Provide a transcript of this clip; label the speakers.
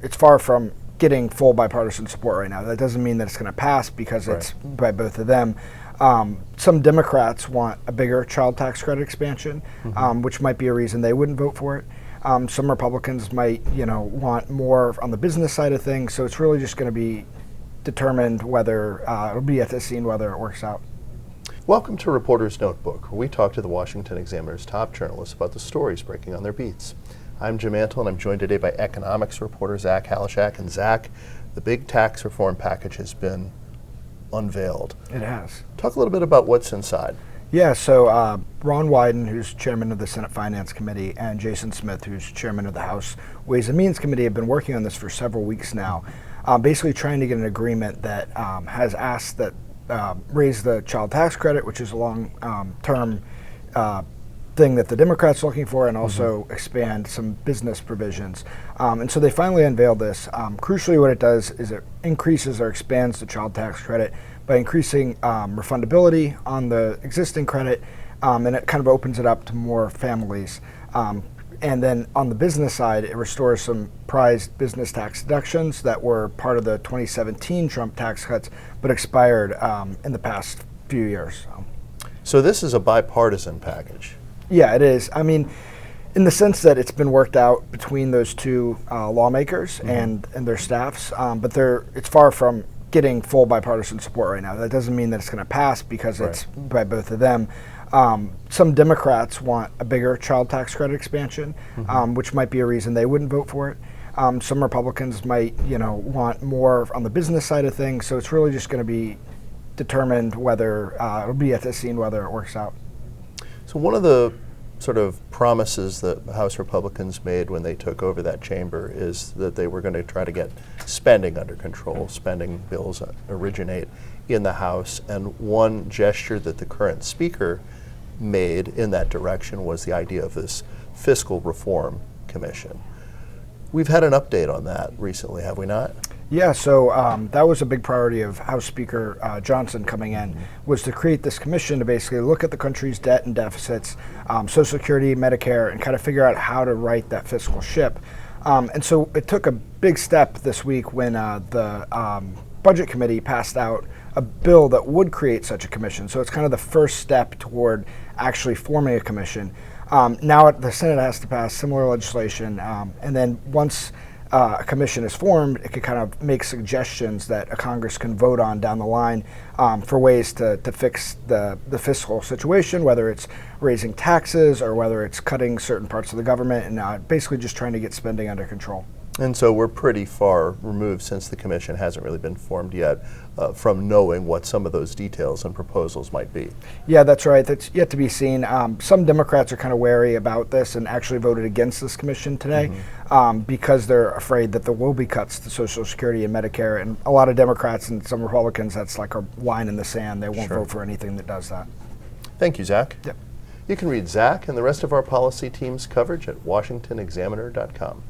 Speaker 1: It's far from getting full bipartisan support right now. That doesn't mean that it's going to pass because it's by both of them. Some Democrats want a bigger child tax credit expansion, which might be a reason they wouldn't vote for it. Some Republicans might, want more on the business side of things. So it's really just going to be determined whether it'll be at the scene whether it works out.
Speaker 2: Welcome to Reporter's Notebook, where we talk to the Washington Examiner's top journalists about the stories breaking on their beats. I'm Jim Antle, and I'm joined today by economics reporter Zach Halaschak. And Zach, the big tax reform package has been unveiled.
Speaker 1: It has.
Speaker 2: Talk a little bit about what's inside.
Speaker 1: Yeah, so Ron Wyden, who's chairman of the Senate Finance Committee, and Jason Smith, who's chairman of the House Ways and Means Committee, have been working on this for several weeks now, basically trying to get an agreement that has asked that raise the child tax credit, which is a long-term thing that the Democrats are looking for, and also expand some business provisions. And so they finally unveiled this. Crucially, what it does is it increases or expands the child tax credit by increasing refundability on the existing credit, and it kind of opens it up to more families. And then on the business side, it restores some prized business tax deductions that were part of the 2017 Trump tax cuts, but expired in the past few years.
Speaker 2: So this is a bipartisan package.
Speaker 1: Yeah, it is. I mean, in the sense that it's been worked out between those two lawmakers and their staffs, but it's far from getting full bipartisan support right now. That doesn't mean that it's going to pass because it's by both of them. Some Democrats want a bigger child tax credit expansion, which might be a reason they wouldn't vote for it. Some Republicans might, want more on the business side of things. So it's really just going to be determined whether it'll be at the scene whether it works out.
Speaker 2: So one of the sort of promises that House Republicans made when they took over that chamber is that they were going to try to get spending under control. Spending bills originate in the House, and one gesture that the current Speaker made in that direction was the idea of this fiscal reform commission. We've had an update on that recently, have we not?
Speaker 1: Yeah, so that was a big priority of House Speaker Johnson coming in, was to create this commission to basically look at the country's debt and deficits, Social Security, Medicare, and kind of figure out how to right that fiscal ship. And so it took a big step this week when the Budget Committee passed out a bill that would create such a commission. So it's kind of the first step toward actually forming a commission. Now the Senate has to pass similar legislation, and then once a commission is formed, it could kind of make suggestions that a Congress can vote on down the line for ways to fix the fiscal situation, whether it's raising taxes or whether it's cutting certain parts of the government, and basically just trying to get spending under control.
Speaker 2: And so we're pretty far removed, since the commission hasn't really been formed yet, from knowing what some of those details and proposals might be.
Speaker 1: Yeah, that's right. That's yet to be seen. Some Democrats are kind of wary about this and actually voted against this commission today because they're afraid that there will be cuts to Social Security and Medicare. And a lot of Democrats and some Republicans, that's like a line in the sand. They won't vote for anything that does that.
Speaker 2: Thank you, Zach.
Speaker 1: Yep.
Speaker 2: You can read Zach and the rest of our policy team's coverage at washingtonexaminer.com.